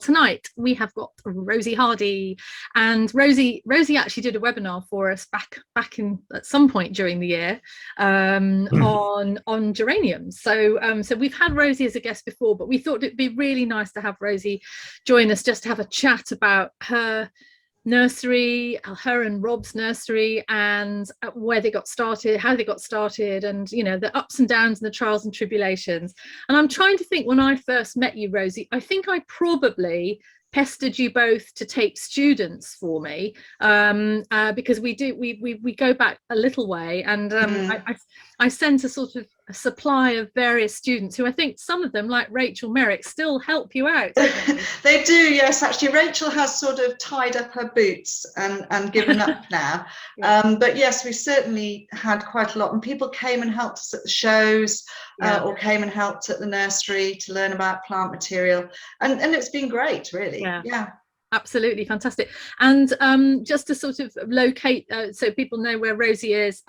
tonight we have got Rosy Hardy, and Rosy actually did a webinar for us back in at some point during the year on geraniums. So we've had Rosy as a guest before, but we thought it'd be really nice to have Rosy join us just to have a chat about her nursery, her and Rob's nursery, and where they got started, how they got started, and you know, the ups and downs and the trials and tribulations. And I'm trying to think, when I first met you, Rosy, I think I probably pestered you both to take students for me, because we go back a little way, and I sent a sort of a supply of various students who I think some of them, like Rachel Merrick, still help you out. They do, yes. Actually, Rachel has sort of tied up her boots and given up now. Yeah. But yes, we certainly had quite a lot, and people came and helped us at the shows, or came and helped at the nursery to learn about plant material, and it's been great, really. Yeah. Absolutely fantastic. And just to sort of locate, so people know where Rosy is,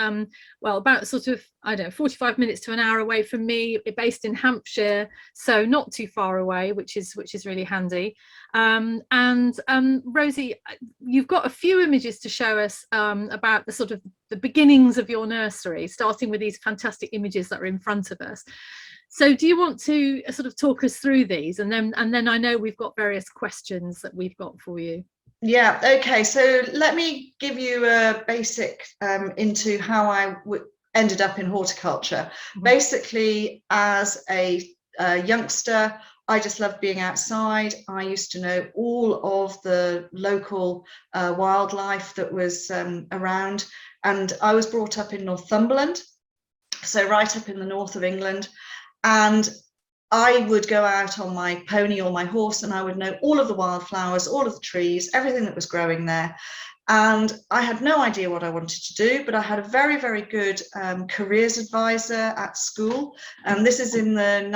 well, about sort of, I don't know, 45 minutes to an hour away from me, based in Hampshire, so not too far away, which is really handy. And Rosy, you've got a few images to show us about the sort of the beginnings of your nursery, starting with these fantastic images that are in front of us. So do you want to sort of talk us through these, and then I know we've got various questions that we've got for you. Yeah, okay, so let me give you a basic into how I ended up in horticulture. Basically, as a youngster, I just loved being outside. I used to know all of the local wildlife that was around, and I was brought up in Northumberland, so right up in the north of England. And I would go out on my pony or my horse, and I would know all of the wildflowers, all of the trees, everything that was growing there. And I had no idea what I wanted to do, but I had a very, very good careers advisor at school. And this is in the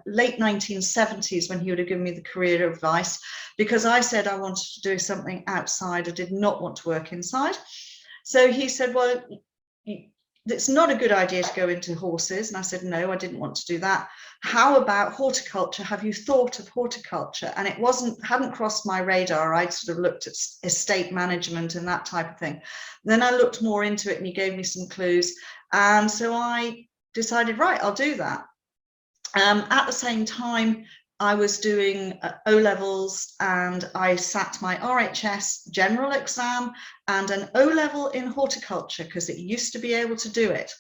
late 1970s when he would have given me the career advice, because I said I wanted to do something outside. I did not want to work inside. So he said, well, it's not a good idea to go into horses. And I said, no, I didn't want to do that. How about horticulture? Have you thought of horticulture? And it hadn't crossed my radar. I'd sort of looked at estate management and that type of thing. Then I looked more into it, and he gave me some clues. And so I decided, right, I'll do that. At the same time, I was doing O-levels, and I sat my RHS general exam and an O-level in horticulture, because it used to be able to do it.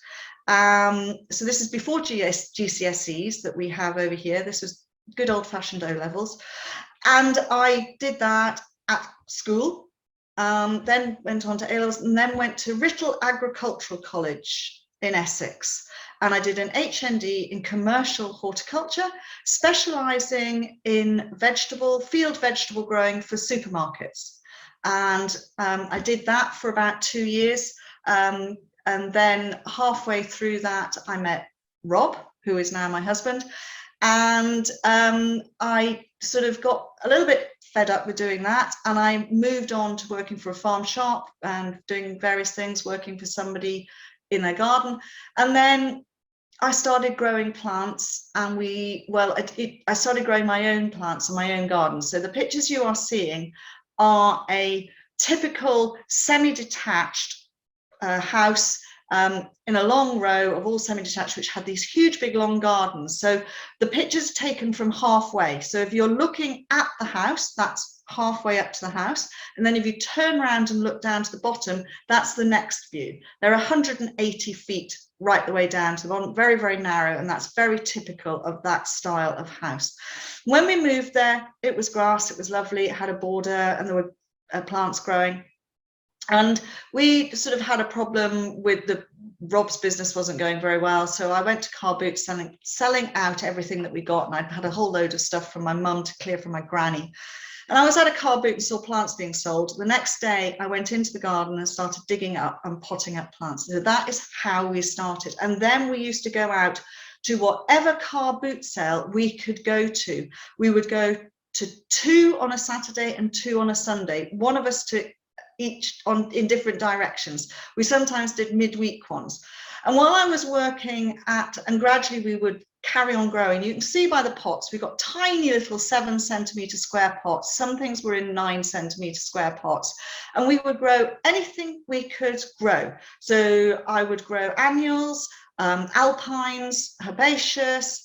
So this is before GCSEs that we have over here. This was good old-fashioned O-levels. And I did that at school, then went on to A-levels, and then went to Writtle Agricultural College in Essex. And I did an HND in commercial horticulture, specialising in field vegetable growing for supermarkets. And I did that for about 2 years. And then halfway through that, I met Rob, who is now my husband. And I sort of got a little bit fed up with doing that. And I moved on to working for a farm shop and doing various things, working for somebody in their garden. And then I started growing plants, and I started growing my own plants in my own garden. So the pictures you are seeing are a typical semi-detached house in a long row of all semi-detached, which had these huge big long gardens. So the picture's taken from halfway. So if you're looking at the house, that's halfway up to the house, and then if you turn around and look down to the bottom, that's the next view. They're 180 feet right the way down to the bottom, very, very narrow, and that's very typical of that style of house. When we moved there, it was grass, it was lovely, it had a border, and there were plants growing. And we sort of had a problem with Rob's business wasn't going very well, so I went to car boot selling out everything that we got, and I had a whole load of stuff from my mum to clear from my granny. And I was at a car boot and saw plants being sold. The next day, I went into the garden and started digging up and potting up plants. So that is how we started. And then we used to go out to whatever car boot sale we could go to. We would go to 2 on a Saturday and 2 on a Sunday. One of us to each in different directions. We sometimes did midweek ones. And while I was working and gradually we would carry on growing. You can see by the pots, we've got tiny little 7 centimetre square pots. Some things were in 9 centimetre square pots, and we would grow anything we could grow. So I would grow annuals, alpines, herbaceous,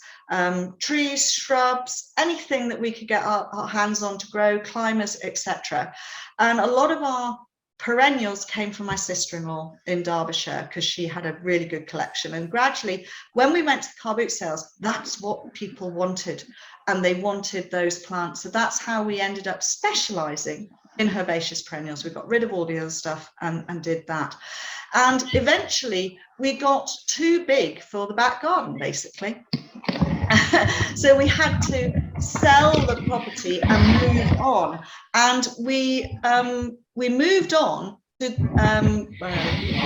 trees, shrubs, anything that we could get our hands on to grow, climbers, etc. And a lot of our perennials came from my sister-in-law in Derbyshire, because she had a really good collection. And gradually, when we went to the car boot sales, that's what people wanted, and they wanted those plants. So that's how we ended up specializing in herbaceous perennials. We got rid of all the other stuff and did that. And eventually we got too big for the back garden, basically. So we had to sell the property and move on. And we moved on to,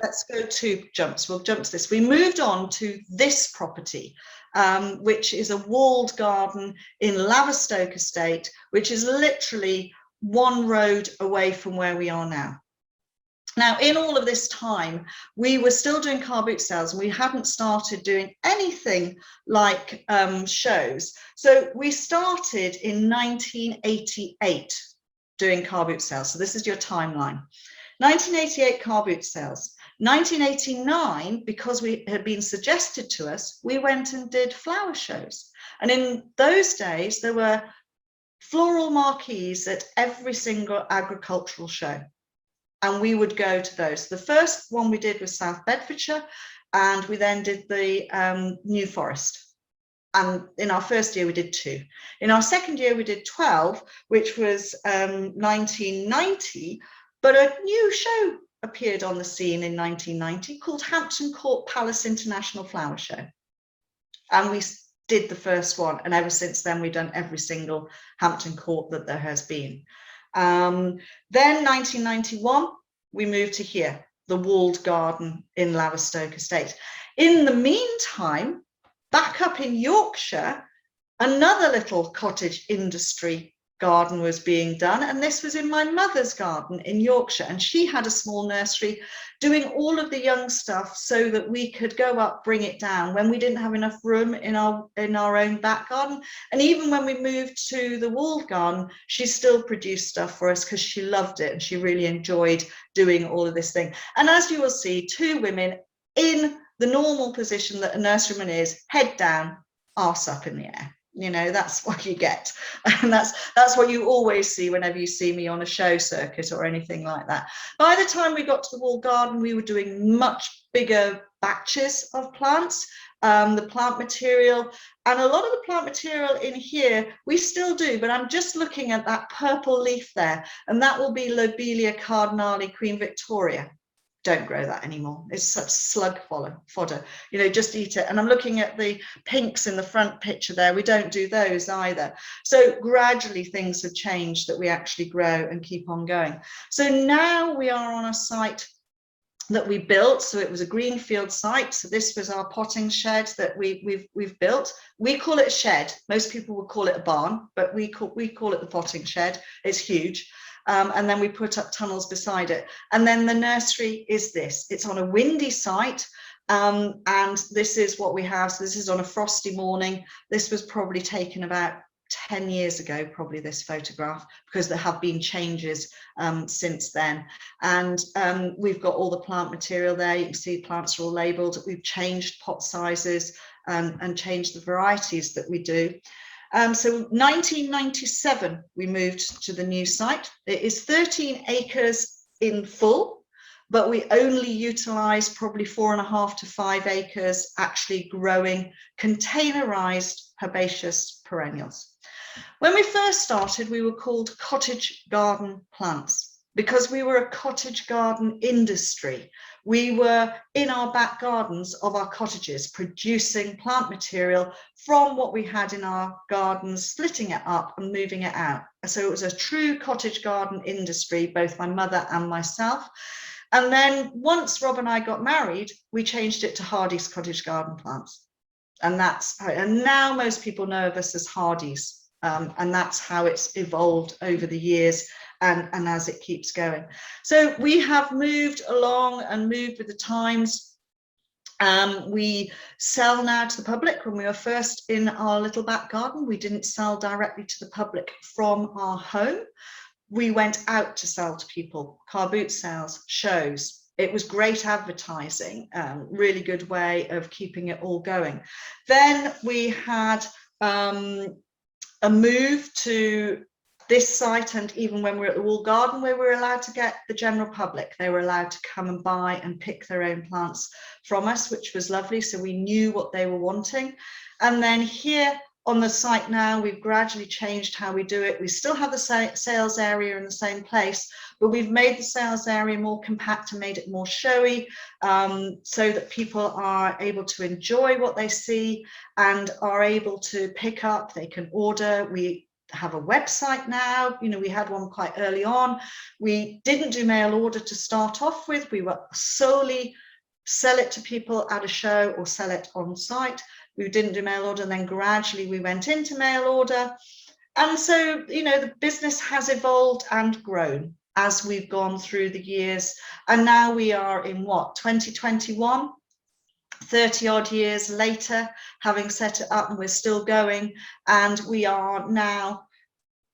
let's go 2 jumps. We'll jump to this. We moved on to this property, which is a walled garden in Laverstoke Estate, which is literally 1 road away from where we are now. Now, in all of this time, we were still doing car boot sales, and we hadn't started doing anything like shows. So we started in 1988 doing car boot sales. So this is your timeline. 1988 car boot sales. 1989, because we had been suggested to us, we went and did flower shows. And in those days, there were floral marquees at every single agricultural show, and we would go to those. The first one we did was South Bedfordshire, and we then did the New Forest. And in our first year, we did 2. In our second year, we did 12, which was 1990, but a new show appeared on the scene in 1990 called Hampton Court Palace International Flower Show. And we did the first one, and ever since then, we've done every single Hampton Court that there has been. Then 1991, we moved to here, the walled garden in Laverstoke Estate. In the meantime, back up in Yorkshire, another little cottage industry garden was being done, and this was in my mother's garden in Yorkshire, and she had a small nursery doing all of the young stuff so that we could go up, bring it down when we didn't have enough room in our own back garden. And even when we moved to the walled garden, she still produced stuff for us because she loved it and she really enjoyed doing all of this thing. And as you will see, 2 women in the normal position that a nurseryman is, head down, arse up in the air. You know, that's what you get, and that's what you always see whenever you see me on a show circuit or anything like that. By the time we got to the walled garden, we were doing much bigger batches of plants, the plant material, and a lot of the plant material in here we still do, but I'm just looking at that purple leaf there, and that will be Lobelia cardinale Queen Victoria. Don't grow that anymore. It's such slug fodder, you know, just eat it. And I'm looking at the pinks in the front picture there. We don't do those either. So gradually things have changed that we actually grow and keep on going. So now we are on a site that we built. So it was a greenfield site. So this was our potting shed that we've built. We call it a shed. Most people would call it a barn, but we call it the potting shed. It's huge. And then we put up tunnels beside it. And then the nursery is this. It's on a windy site, and this is what we have. So this is on a frosty morning. This was probably taken about 10 years ago, probably, this photograph, because there have been changes since then. And we've got all the plant material there. You can see plants are all labelled. We've changed pot sizes and changed the varieties that we do. So 1997, we moved to the new site. It is 13 acres in full, but we only utilise probably 4.5 to 5 acres actually growing containerised herbaceous perennials. When we first started, we were called Cottage Garden Plants because we were a cottage garden industry. We were in our back gardens of our cottages producing plant material from what we had in our gardens, splitting it up and moving it out. So it was a true cottage garden industry, both my mother and myself. And then once Rob and I got married, we changed it to Hardy's Cottage Garden Plants. And now most people know of us as Hardy's. And that's how it's evolved over the years and as it keeps going. So we have moved along and moved with the times. We sell now to the public. When we were first in our little back garden, we didn't sell directly to the public from our home. We went out to sell to people, car boot sales, shows. It was great advertising, really good way of keeping it all going. Then we had a move to this site, and even when we were at the wall garden, where we were allowed to get the general public, they were allowed to come and buy and pick their own plants from us, which was lovely. So we knew what they were wanting. And then here on the site now, we've gradually changed how we do it. We still have the sales area in the same place, but we've made the sales area more compact and made it more showy, so that people are able to enjoy what they see and are able to pick up, they can order. We have a website now. You know, we had one quite early on. We didn't do mail order to start off with. We were solely sell it to people at a show or sell it on site. We didn't do mail order, and then gradually we went into mail order. And so, you know, the business has evolved and grown as we've gone through the years. And now we are in what, 2021, 30 odd years later, having set it up, and we're still going. And we are now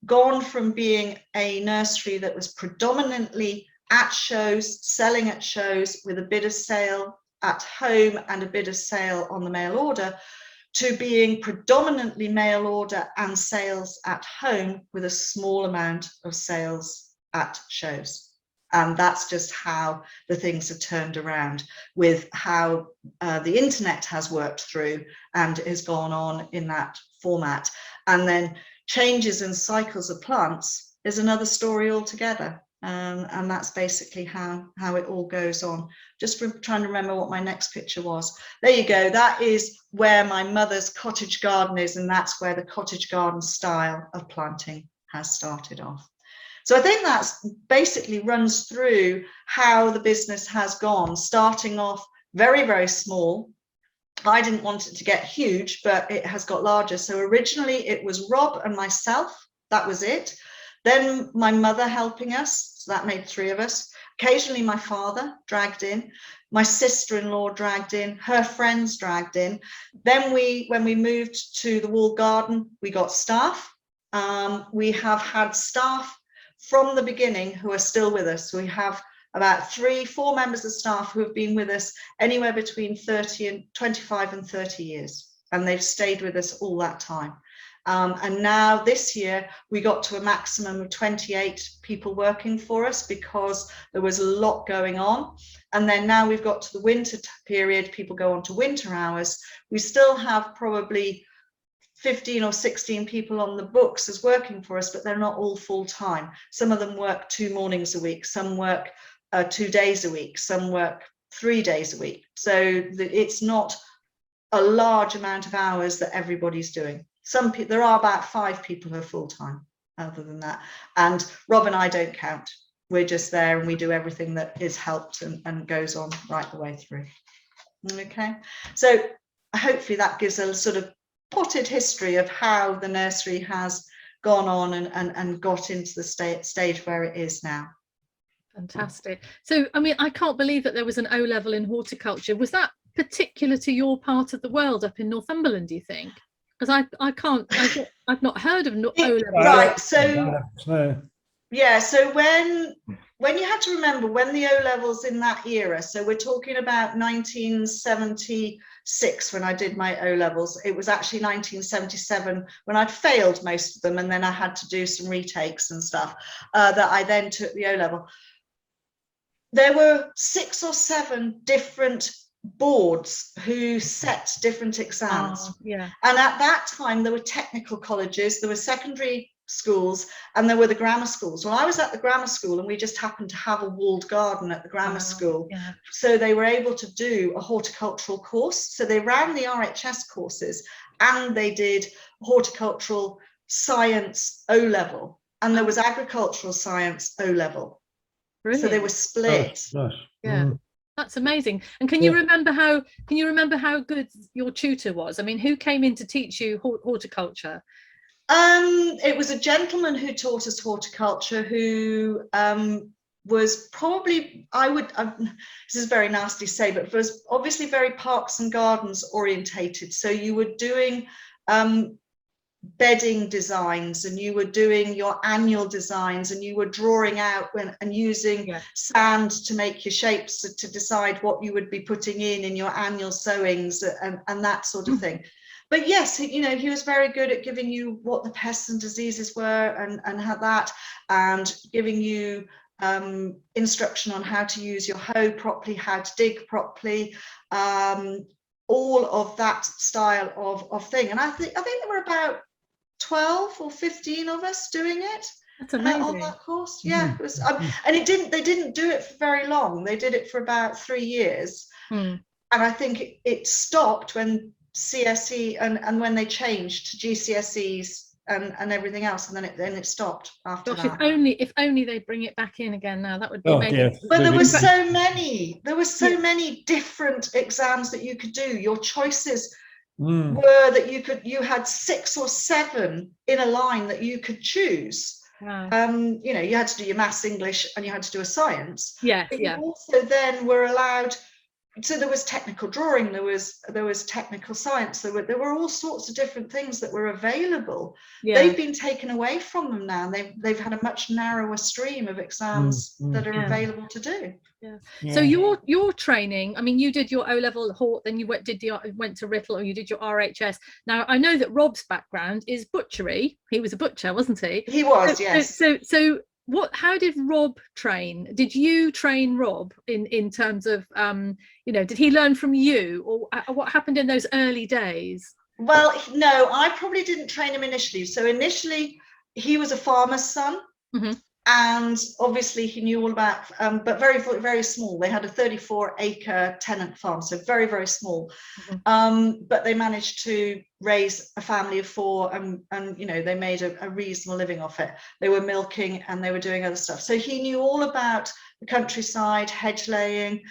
gone from being a nursery that was predominantly at shows, selling at shows with a bit of sale at home and a bit of sale on the mail order, to being predominantly mail order and sales at home with a small amount of sales at shows. And that's just how the things have turned around, with how the internet has worked through and has gone on in that format. And then changes in cycles of plants is another story altogether. And that's basically how it all goes on. Just trying to remember what my next picture was. There you go. That is where my mother's cottage garden is, and that's where the cottage garden style of planting has started off. So I think that's basically runs through how the business has gone, starting off very, very small. I didn't want it to get huge, but it has got larger. So originally it was Rob and myself. That was it. Then my mother helping us, so that made 3 of us. Occasionally my father dragged in, my sister-in-law dragged in, her friends dragged in. Then when we moved to the wall garden, we got staff. We have had staff from the beginning who are still with us. We have about 3-4 members of staff who have been with us anywhere between 25 and 30 years, and they've stayed with us all that time. And now this year we got to a maximum of 28 people working for us because there was a lot going on. And then now we've got to the winter period, people go on to winter hours. We still have probably 15 or 16 people on the books as working for us, but they're not all full time. Some of them work 2 mornings a week, some work 2 days a week, some work 3 days a week. So it's not a large amount of hours that everybody's doing. Some people, there are about 5 people who are full-time other than that. And Rob and I don't count. We're just there and we do everything that is helped and goes on right the way through. Okay, so hopefully that gives a sort of potted history of how the nursery has gone on and got into the stage where it is now. Fantastic. So, I mean, I can't believe that there was an O-level in horticulture. Was that particular to your part of the world up in Northumberland, do you think? Because I've not heard of O-level. Right, so yeah, so when you had to remember when the O-levels in that era, so we're talking about 1976 when I did my O-levels. It was actually 1977 when I'd failed most of them, and then I had to do some retakes and stuff that I then took the O-level. There were 6 or 7 different boards who set different exams. Yeah. And at that time there were technical colleges, there were secondary schools, and there were the grammar schools. Well, I was at the grammar school and we just happened to have a walled garden at the grammar school. Yeah. So they were able to do a horticultural course. So they ran the RHS courses and they did horticultural science O-level, and there was agricultural science O-level. Brilliant. So they were split. Yeah. That's amazing. And can you remember how good your tutor was? I mean, who came in to teach you horticulture? It was a gentleman who taught us horticulture who was probably, this is very nasty to say, but was obviously very parks and gardens orientated. So you were doing bedding designs, and you were doing your annual designs, and you were drawing out and using sand to make your shapes to decide what you would be putting in your annual sowings and that sort of thing. But yes, you know, he was very good at giving you what the pests and diseases were and how that, and giving you instruction on how to use your hoe properly, how to dig properly, all of that style of thing. And I think there were about 12 or 15 of us doing it. That's amazing. On that course. Yeah, it was, and they didn't do it for very long. They did it for about 3 years. And I think it stopped when CSE and when they changed to GCSEs and everything else, and then it stopped after that. If only they bring it back in again now, that would be amazing. Yeah. But there were so many different exams that you could do. Your choices were that you had 6 or 7 in a line that you could choose. Wow. You know, you had to do your maths, English, and you had to do a science. But you also then were allowed. So there was technical drawing, there was technical science, there were all sorts of different things that were available. They've been taken away from them now, and they've had a much narrower stream of exams that are available to do. So your training, I mean, you did your O-level Hort, then you went to Rittle, or you did your RHS. Now I know that Rob's background is butchery. He was a butcher, wasn't he? He was, yes. So how did Rob train? Did you train Rob in terms of you know, did he learn from you, or what happened in those early days? Well, no, I probably didn't train him initially. So initially he was a farmer's son. And obviously he knew all about, but very, very small. They had a 34-acre tenant farm, so very, very small. But they managed to raise a family of 4, and you know, they made a reasonable living off it. They were milking and they were doing other stuff. So he knew all about the countryside, hedge laying.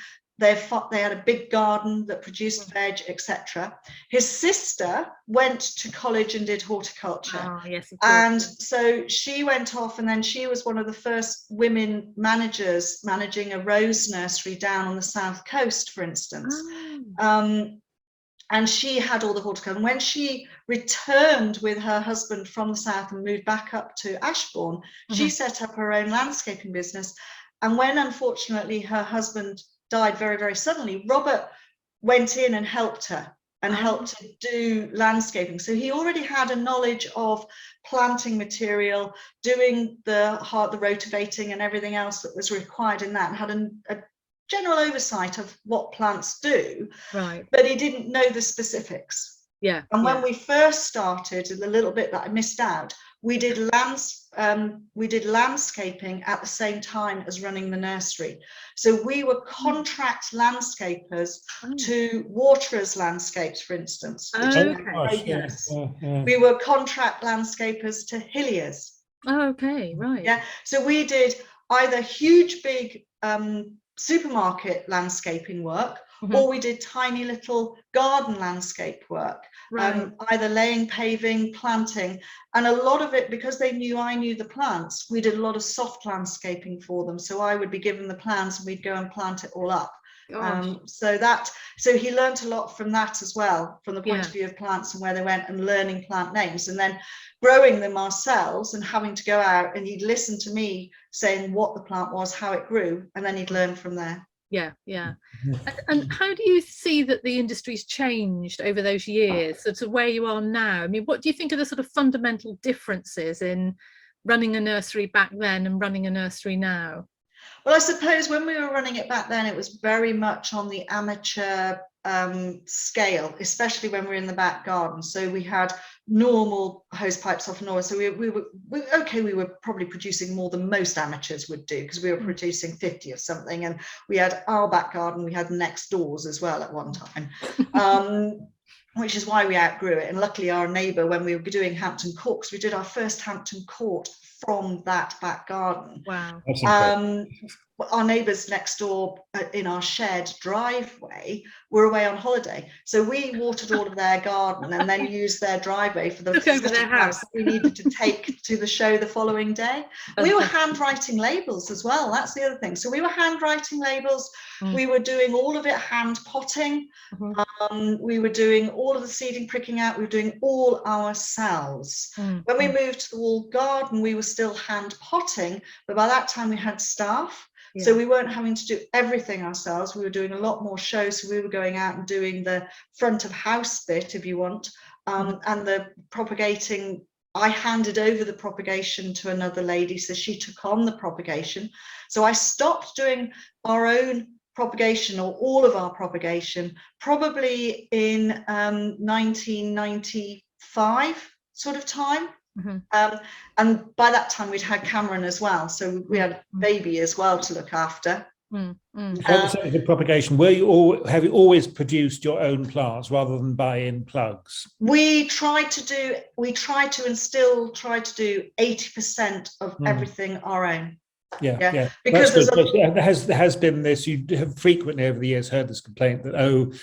They had a big garden that produced veg, etc. His sister went to college and did horticulture. Oh, yes, and so she went off, and then she was one of the first women managers managing a rose nursery down on the south coast, for instance. And she had all the horticulture. And when she returned with her husband from the south and moved back up to Ashbourne, she set up her own landscaping business. And when, unfortunately, her husband died very, very suddenly, Robert went in and helped her and helped to do landscaping. So he already had a knowledge of planting material, doing the rotivating and everything else that was required in that, and had a general oversight of what plants do, but he didn't know the specifics. And when we first started, the little bit that I missed out, we did landscaping at the same time as running the nursery. So we were contract landscapers to Waterers Landscapes, for instance. We were contract landscapers to Hilliers. So we did either huge, big supermarket landscaping work, or we did tiny little garden landscape work, either laying, paving, planting. And a lot of it, because I knew the plants, we did a lot of soft landscaping for them. So I would be given the plans and we'd go and plant it all up. So he learned a lot from that as well, from the point of view of plants and where they went, and learning plant names, and then growing them ourselves and having to go out, and he'd listen to me saying what the plant was, how it grew, and then he'd learn from there. And how do you see that the industry's changed over those years, so to where you are now? I mean, what do you think are the sort of fundamental differences in running a nursery back then and running a nursery now? Well, I suppose when we were running it back then, it was very much on the amateur scale, especially when we were in the back garden. So we had normal hose pipes off and all. So we were probably producing more than most amateurs would do, because we were producing 50 of something, and we had our back garden, we had next doors as well at one time. Which is why we outgrew it. And luckily our neighbour, when we were doing Hampton Court, because we did our first Hampton Court from that back garden. Wow. That's incredible. Our neighbours next door in our shared driveway were away on holiday, so we watered all of their garden and then used their driveway for the Took over their house. we needed to take to the show the following day. We were handwriting labels as well. That's the other thing. So we were handwriting labels. We were doing all of it hand potting. We were doing all of the seeding, pricking out. We were doing all ourselves. When we moved to the walled garden, we were still hand potting, but by that time we had staff. Yeah. So we weren't having to do everything ourselves. We were doing a lot more shows. So we were going out and doing the front of house bit, if you want, and the propagating. I handed over the propagation to another lady, so she took on the propagation. So I stopped doing our own propagation, or all of our propagation, probably in 1995 sort of time. And by that time we'd had Cameron as well, so we had baby as well to look after. The propagation, have you always produced your own plants rather than buy in plugs? We try to do 80% of everything our own. Yeah. Because there has been this. You have frequently over the years heard this complaint that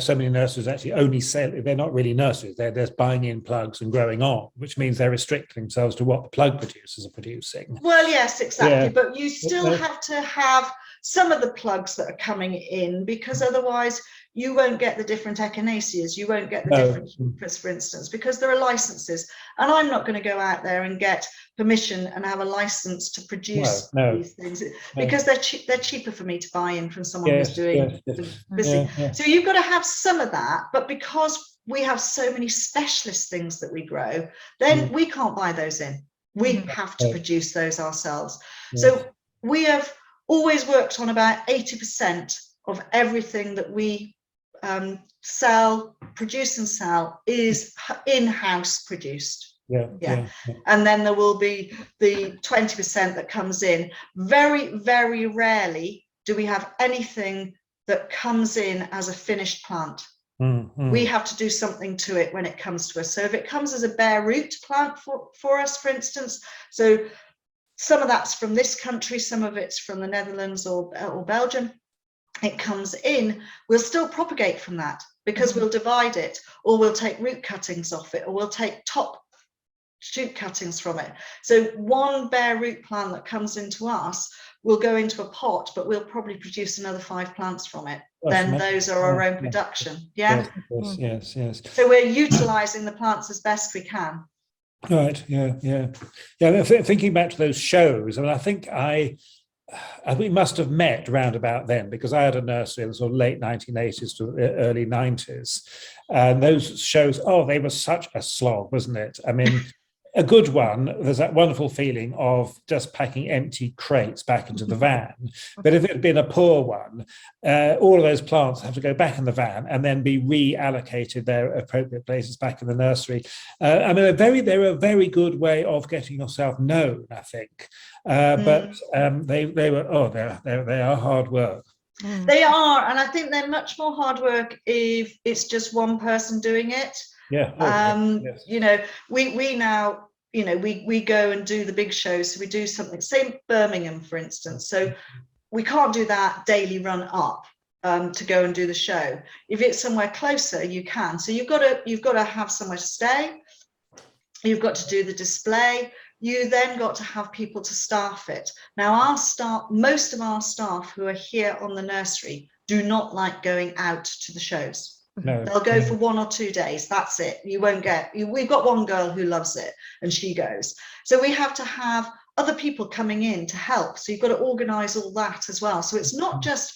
so many nurseries actually only sell. They're not really nurseries. They're just buying in plugs and growing on, which means they're restricting themselves to what the plug producers are producing. Well, yes, exactly. Yeah. But you still have to have some of the plugs that are coming in, because otherwise you won't get the different echinaceas, you won't get the different keepers, for instance, because there are licenses, and I'm not going to go out there and get permission and have a license to produce these things, because they're cheaper for me to buy in from someone who's doing busy. So you've got to have some of that, but because we have so many specialist things that we grow, then we can't buy those in. We have to produce those ourselves. So we have always worked on about 80% of everything that we produce and sell is in-house produced. And then there will be the 20% that comes in. Very, very rarely do we have anything that comes in as a finished plant. We have to do something to it when it comes to us. So if it comes as a bare root plant for us, for instance, so some of that's from this country, some of it's from the Netherlands or Belgium, it comes in, we'll still propagate from that, because we'll divide it, or we'll take root cuttings off it, or we'll take top shoot cuttings from it. So one bare root plant that comes into us will go into a pot, but we'll probably produce another 5 plants from it. Then those are our own production. Yes. So we're utilizing the plants as best we can. Right. Thinking back to those shows, I mean, I think we must have met round about then, because I had a nursery in the sort of late 1980s to early 90s, and those shows, they were such a slog, wasn't it? I mean, a good one, there's that wonderful feeling of just packing empty crates back into the van. But if it had been a poor one, all of those plants have to go back in the van and then be reallocated their appropriate places back in the nursery. I mean, they're a very good way of getting yourself known, I think. But they are hard work. They are, and I think they're much more hard work if it's just one person doing it. You know, we now, you know, we go and do the big shows. So we do something, say Birmingham, for instance. So we can't do that daily run up to go and do the show. If it's somewhere closer, you can. So you've got to have somewhere to stay. You've got to do the display. You then got to have people to staff it. Now, most of our staff who are here on the nursery do not like going out to the shows. No. They'll go for 1 or 2 days. That's it. You won't get. We've got one girl who loves it, and she goes. So we have to have other people coming in to help. So you've got to organise all that as well. So it's not just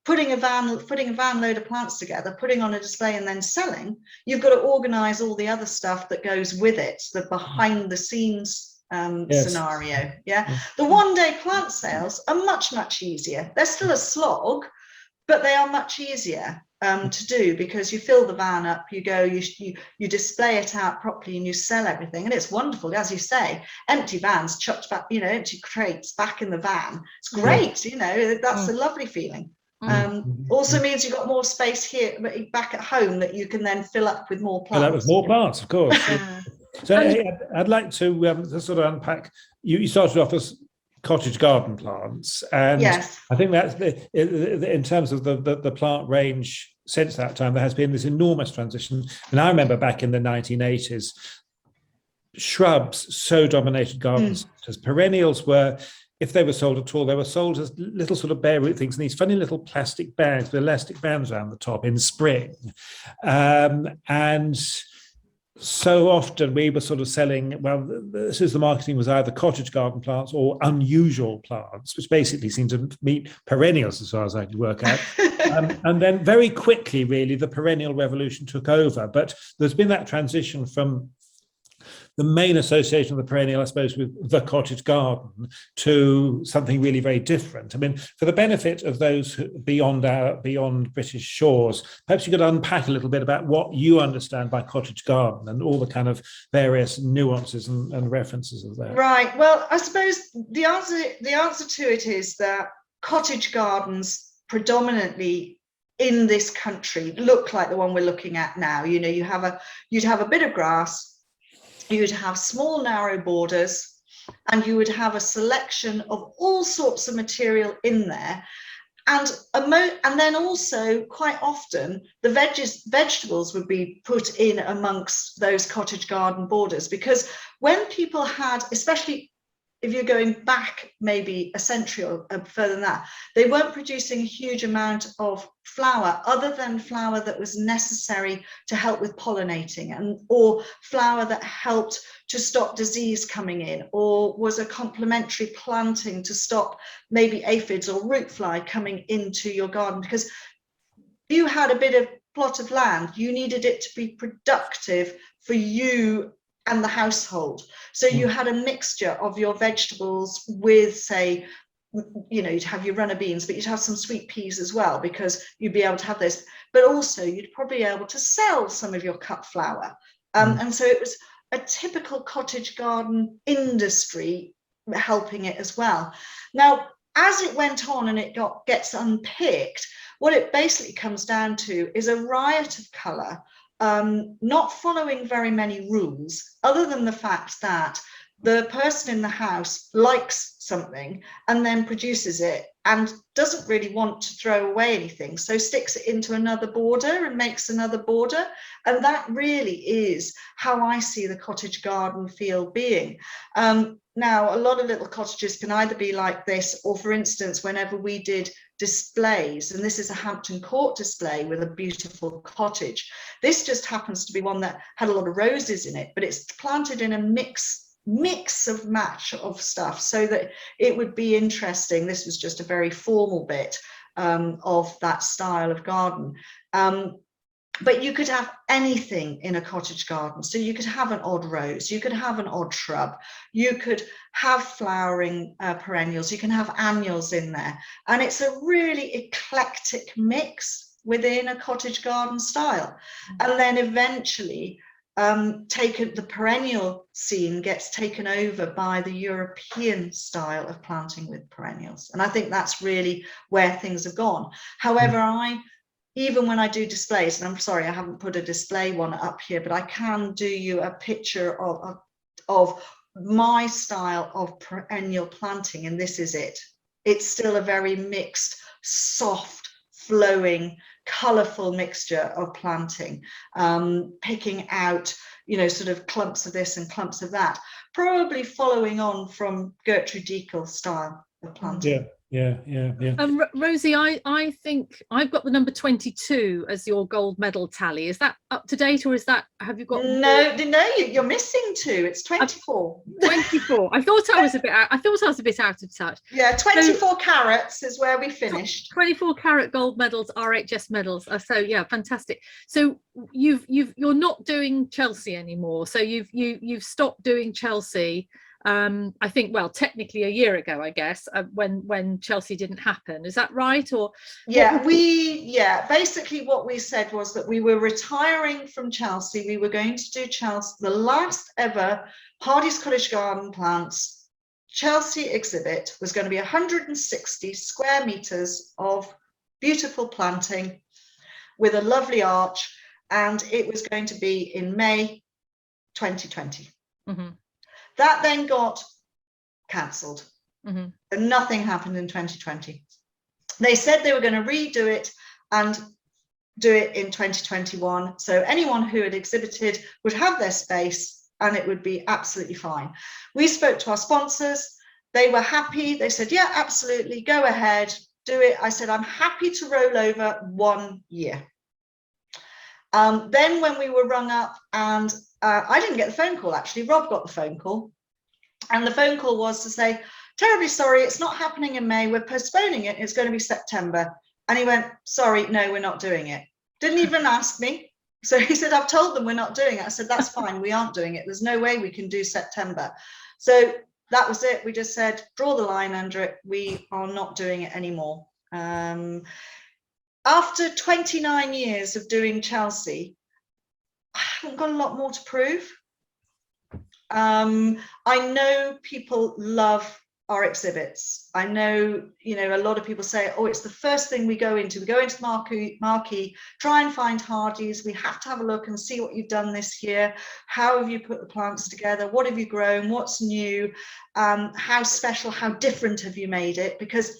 putting a van load of plants together, putting on a display, and then selling. You've got to organise all the other stuff that goes with it, the behind the scenes scenario. The 1-day plant sales are much easier. They're still a slog, but they are much easier to do, because you fill the van up, you go, you display it out properly, and you sell everything, and it's wonderful, as you say. Empty vans chucked back, you know, empty crates back in the van. It's great, you know. That's a lovely feeling. Also means you've got more space here back at home that you can then fill up with more plants. That was more plants, of course. So I'd like to sort of unpack. You started off as cottage garden plants, and Yes. I think that's in terms of the plant range since that time, there has been this enormous transition. And I remember back in the 1980s, shrubs so dominated gardens as perennials were. If they were sold at all, they were sold as little sort of bare root things in these funny little plastic bags with elastic bands around the top in spring. And so often we were sort of selling, well, this is the marketing was either cottage garden plants or unusual plants, which basically seemed to meet perennials as far as I could work out. And then very quickly, really, the perennial revolution took over. But there's been that transition from the main association of the perennial, I suppose, with the cottage garden to something really very different. I mean, for the benefit of those beyond British shores, perhaps you could unpack a little bit about what you understand by cottage garden and all the kind of various nuances and references of that. Right. Well, I suppose the answer to it is that cottage gardens predominantly in this country look like the one we're looking at now. You know, you'd have a bit of grass, you'd have small narrow borders, and you would have a selection of all sorts of material in there. And then also quite often the vegetables would be put in amongst those cottage garden borders, because when people had, especially if you're going back maybe a century or further than that, they weren't producing a huge amount of flour other than flour that was necessary to help with pollinating, or flour that helped to stop disease coming in, or was a complementary planting to stop maybe aphids or root fly coming into your garden. Because if you had a bit of plot of land, you needed it to be productive for you and the household. So you had a mixture of your vegetables with, say, you know, you'd have your runner beans, but you'd have some sweet peas as well, because you'd be able to have those. But also you'd probably be able to sell some of your cut flour. And so it was a typical cottage garden industry helping it as well. Now, as it went on and it gets unpicked, what it basically comes down to is a riot of colour, not following very many rules, other than the fact that the person in the house likes something and then produces it and doesn't really want to throw away anything, so sticks it into another border and makes another border. And that really is how I see the cottage garden feel being. Now, a lot of little cottages can either be like this, or for instance, whenever we did displays, and this is a Hampton Court display with a beautiful cottage. This just happens to be one that had a lot of roses in it, but it's planted in a mix of match of stuff so that it would be interesting. This was just a very formal bit of that style of garden. But you could have anything in a cottage garden. So you could have an odd rose, you could have an odd shrub, you could have flowering perennials, you can have annuals in there. And it's a really eclectic mix within a cottage garden style. And then eventually the perennial scene gets taken over by the European style of planting with perennials. And I think that's really where things have gone. However, even when I do displays, and I'm sorry, I haven't put a display one up here, but I can do you a picture of my style of perennial planting, and this is it. It's still a very mixed, soft, flowing, colourful mixture of planting, picking out, you know, sort of clumps of this and clumps of that, probably following on from Gertrude Diekel's style of planting. Yeah. Rosy, I think I've got the number 22 as your gold medal tally. Is that up to date, or have you got? No, you're missing 2. It's 24. 24. I thought I was a bit out of touch. Yeah, 24 carats is where we finished. 24 carat gold medals, RHS medals. So yeah, fantastic. So you're not doing Chelsea anymore. So you've stopped doing Chelsea. I think, well, technically a year ago, I guess, when Chelsea didn't happen. Is that right? Or basically what we said was that we were retiring from Chelsea. We were going to do Chelsea, the last ever Hardy's Cottage Garden Plants Chelsea exhibit was going to be 160 square meters of beautiful planting with a lovely arch, and it was going to be in May 2020. Mm-hmm. That then got cancelled. Mm-hmm. And nothing happened in 2020. They said they were going to redo it and do it in 2021. So anyone who had exhibited would have their space and it would be absolutely fine. We spoke to our sponsors. They were happy. They said, yeah, absolutely, go ahead, do it. I said, I'm happy to roll over 1 year. Then when we were rung up, and I didn't get the phone call, actually, Rob got the phone call. And the phone call was to say, terribly sorry, it's not happening in May, we're postponing it, it's going to be September. And he went, sorry, no, we're not doing it. Didn't even ask me. So he said, I've told them we're not doing it. I said, that's fine, we aren't doing it. There's no way we can do September. So that was it. We just said, draw the line under it. We are not doing it anymore. After 29 years of doing Chelsea, I haven't got a lot more to prove. I know people love our exhibits. I know, you know, a lot of people say, oh, it's the first thing we go into. We go into the marquee, try and find Hardy's. We have to have a look and see what you've done this year. How have you put the plants together? What have you grown? What's new? How special, how different have you made it? Because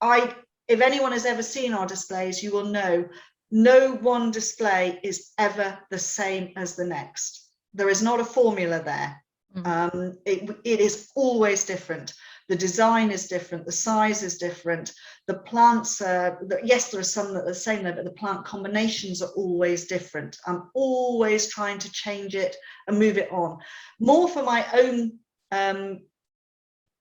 if anyone has ever seen our displays, you will know no one display is ever the same as the next. There is not a formula there. It is always different. The design is different, the size is different, the plants are, yes, there are some that are the same there, but the plant combinations are always different. I'm always trying to change it and move it on, more for my own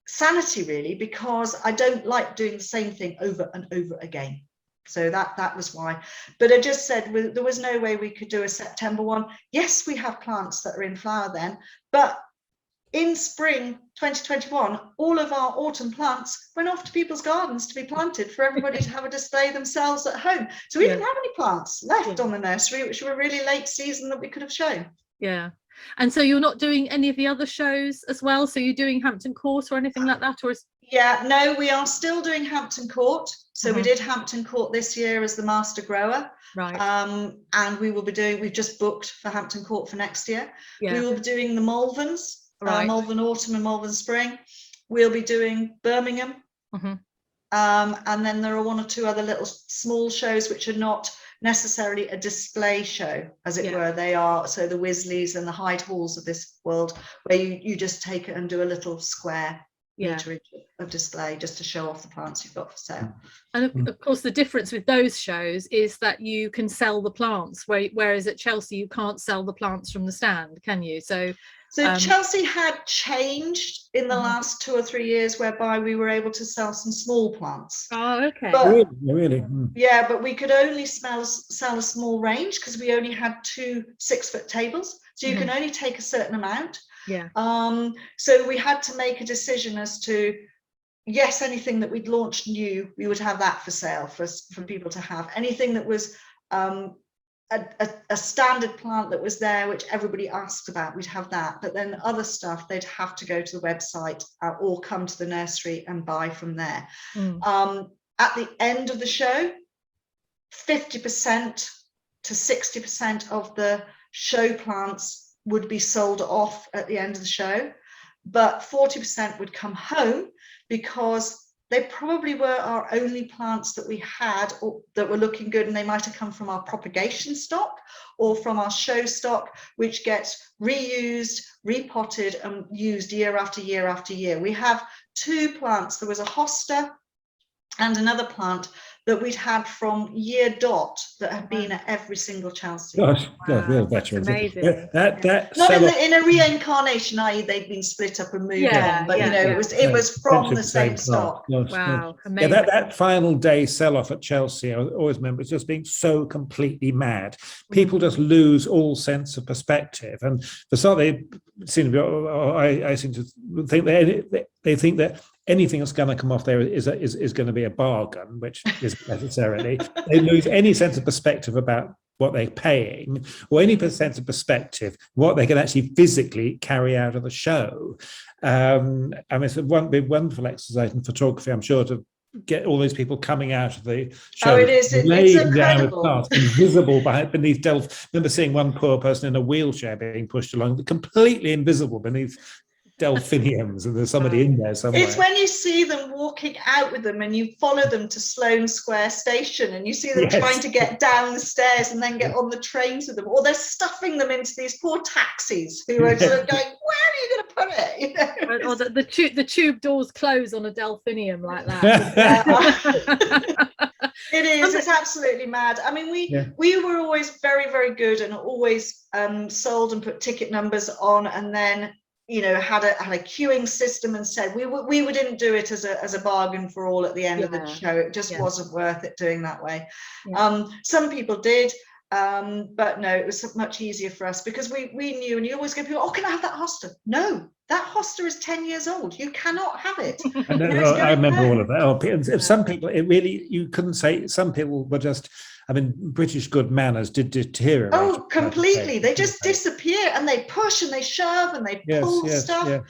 sanity, really, because I don't like doing the same thing over and over again. So that was why. But I just said there was no way we could do a September one. Yes, we have plants that are in flower then, but in spring 2021, all of our autumn plants went off to people's gardens to be planted for everybody to have a display themselves at home. So we didn't have any plants left on the nursery, which were really late season that we could have shown. Yeah. And so you're not doing any of the other shows as well? So you're doing Hampton Court or anything like that? Or is... Yeah, no, we are still doing Hampton Court. So we did Hampton Court this year as the master grower. Right. And we will be doing, we've just booked for Hampton Court for next year. Yeah. We will be doing the Malverns. Right. Malvern Autumn and Malvern Spring. We'll be doing Birmingham. And then there are one or two other little small shows which are not necessarily a display show, as it were. They are, so the Weasleys and the Hyde Halls of this world, where you just take it and do a little square meterage of display just to show off the plants you've got for sale. And of course the difference with those shows is that you can sell the plants, whereas at Chelsea you can't sell the plants from the stand, can you? So Chelsea had changed in the last 2 or 3 years, whereby we were able to sell some small plants. Oh, okay. But, really? Yeah, but we could only sell a small range because we only had 2 6-foot tables. So you can only take a certain amount. Yeah. So we had to make a decision as to, yes, anything that we'd launched new, we would have that for sale for people to have. Anything that was a standard plant that was there, which everybody asked about, we'd have that. But then other stuff, they'd have to go to the website or come to the nursery and buy from there. At the end of the show, 50% to 60% of the show plants would be sold off at the end of the show, but 40% would come home because they probably were our only plants that we had or that were looking good, and they might have come from our propagation stock or from our show stock, which gets reused, repotted and used year after year after year. We have 2 plants. There was a hosta and another plant that we'd had from year dot that had been at every single Chelsea. Gosh, real veterans. Amazing. Not in a reincarnation, i.e. they'd been split up and moved on, but you know, it was from the same stock. Wow, amazing. Yeah, that final day sell-off at Chelsea, I always remember it's just being so completely mad. People just lose all sense of perspective, and for some they seem to be, I seem to think they think that anything that's going to come off there is going to be a bargain, which isn't necessarily. They lose any sense of perspective about what they're paying, or any sense of perspective what they can actually physically carry out of the show. I mean, it's one big wonderful exercise in photography, I'm sure, to get all those people coming out of the show. Oh, it is. It's laying down with incredible. plants, invisible beneath remember seeing one poor person in a wheelchair being pushed along, completely invisible beneath delphiniums, and there's somebody in there somewhere. It's when you see them walking out with them and you follow them to Sloane Square Station and you see them trying to get down the stairs and then get on the trains with them, or they're stuffing them into these poor taxis who are sort of going, where are you going to put it? You know? Or the tube doors close on a delphinium like that. It is. It's absolutely mad. I mean, we were always very, very good and always sold and put ticket numbers on, and then had a queuing system and said we wouldn't do it as a bargain for all at the end of the show. It just wasn't worth it doing that way. Some people did, but no, it was much easier for us because we knew, and you always get people, oh, can I have that hosta? No, that hosta is 10 years old. You cannot have it. I remember all of that. Some people, it really, you couldn't say, some people were just, I mean, British good manners did deteriorate. Oh, completely. They just disappear, and they push and they shove and they pull stuff.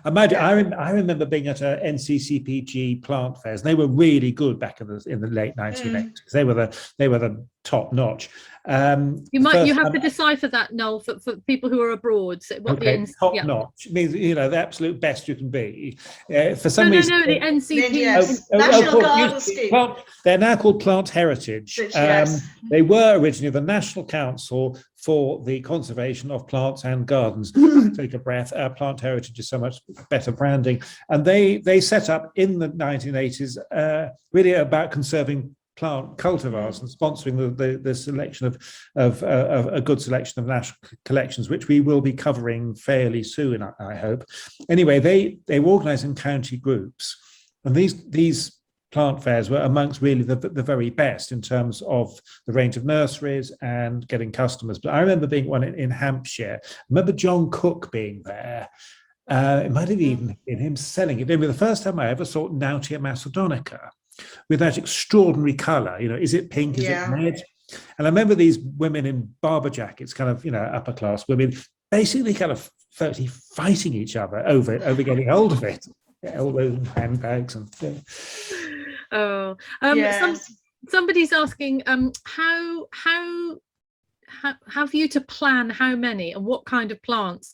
I remember being at a NCCPG plant fairs, and they were really good back in the late 1980s. They were the top notch. You have to decipher that, Noel, for people who are abroad. So what top notch means the absolute best you can be. For some reason, the NCP National Garden Scheme. They're now called Plant Heritage. They were originally the National Council for the Conservation of Plants and Gardens. Take a breath. Plant Heritage is so much better branding, and they set up in the 1980s really about conserving plant cultivars and sponsoring the selection of a good selection of national collections, which we will be covering fairly soon, I hope. Anyway, they were organised in county groups, and these plant fairs were amongst really the very best in terms of the range of nurseries and getting customers. But I remember being one in Hampshire. I remember John Cook being there. It might have even been him selling it. It was the first time I ever saw Nautia macedonica, with that extraordinary colour. Is it pink? Is it red? And I remember these women in barber jackets, kind of, upper class women, basically kind of fighting each other over getting hold of it. All those handbags and things. Somebody's asking, how have you to plan how many and what kind of plants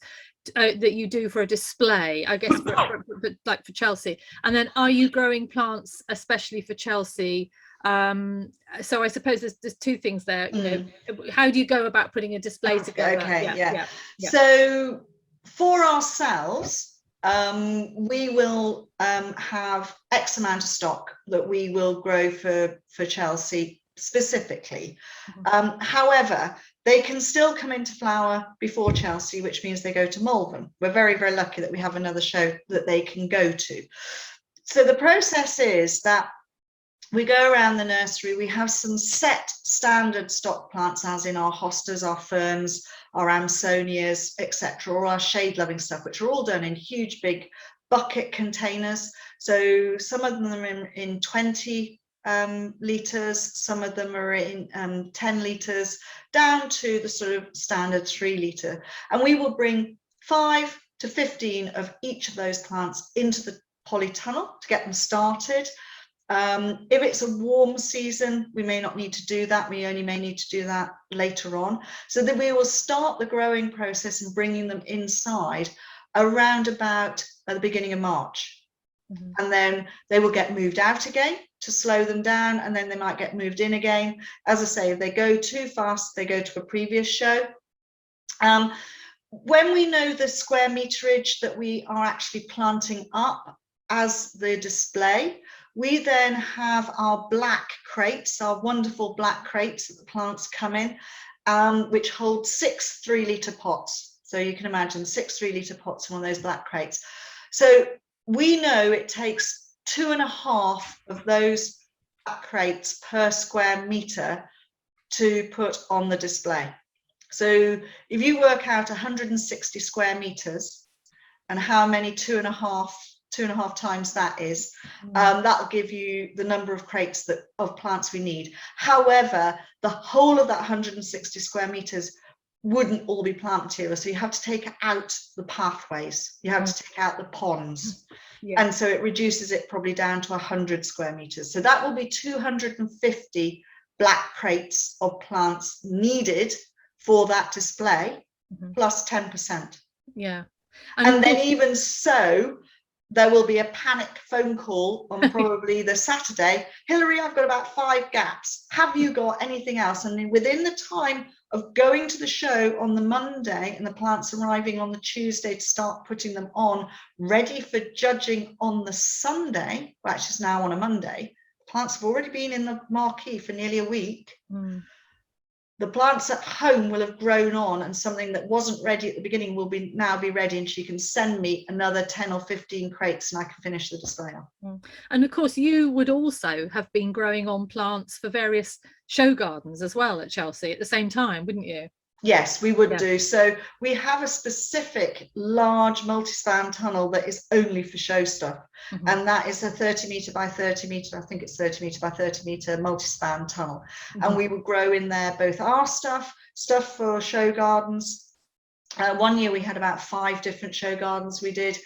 that you do for a display, I guess, for Chelsea, and then are you growing plants especially for Chelsea? So I suppose there's two things there. How do you go about putting a display together? So for ourselves, we will have X amount of stock that we will grow for Chelsea specifically. However, they can still come into flower before Chelsea, which means they go to Malvern. We're very, very lucky that we have another show that they can go to. So the process is that we go around the nursery, we have some set standard stock plants, as in our hostas, our ferns, our Amsonias, etc., or our shade-loving stuff, which are all done in huge, big bucket containers. So some of them are in 20 litres, some of them are in 10 litres, down to the sort of standard 3 litre. And we will bring 5 to 15 of each of those plants into the polytunnel to get them started. If it's a warm season, we may not need to do that. We only may need to do that later on. So that we will start the growing process and bringing them inside around about at the beginning of March. And then they will get moved out again to slow them down, and then they might get moved in again. As I say, if they go too fast, they go to a previous show. When we know the square meterage that we are actually planting up as the display, we then have our black crates, our wonderful black crates that the plants come in, which hold 6 3-litre pots. So you can imagine 6 3-litre pots in one of those black crates. So we know it takes 2.5 of those crates per square metre to put on the display. So if you work out 160 square metres and how many 2.5 times that is, that'll give you the number of crates of plants we need. However, the whole of that 160 square metres wouldn't all be plant material, so you have to take out the pathways, you have to take out the ponds. Yeah. And so it reduces it probably down to 100 square meters. So that will be 250 black crates of plants needed for that display, plus 10%. Yeah. And then even so, there will be a panic phone call on probably the Saturday. Hilary, I've got about 5 gaps. Have you got anything else? And then within the time of going to the show on the Monday and the plants arriving on the Tuesday to start putting them on, ready for judging on the Sunday, which is now on a Monday, plants have already been in the marquee for nearly a week. The plants at home will have grown on, and something that wasn't ready at the beginning will now be ready, and she can send me another 10 or 15 crates and I can finish the display off. And of course you would also have been growing on plants for various show gardens as well at Chelsea at the same time, wouldn't you? Yes, we would do. So we have a specific large multi-span tunnel that is only for show stuff. And that is a 30 metre by 30 metre, I think it's 30 metre by 30 metre multi-span tunnel. And we would grow in there both our stuff for show gardens. One year we had about 5 different show gardens we did.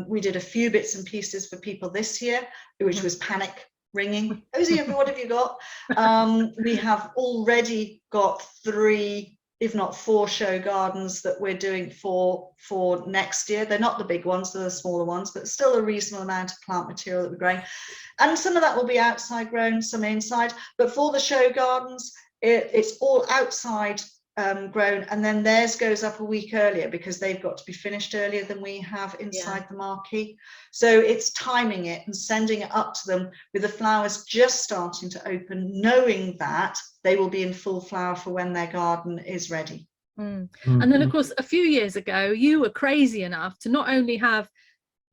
We did a few bits and pieces for people this year, which was panic ringing. Rosy, what have you got? We have already got 3, if not 4 show gardens that we're doing for next year. They're not the big ones, they're the smaller ones, but still a reasonable amount of plant material that we're growing. And some of that will be outside grown, some inside. But for the show gardens, it's all outside grown, and then theirs goes up a week earlier because they've got to be finished earlier than we have inside the marquee. So it's timing it and sending it up to them with the flowers just starting to open, knowing that they will be in full flower for when their garden is ready. And then of course a few years ago you were crazy enough to not only have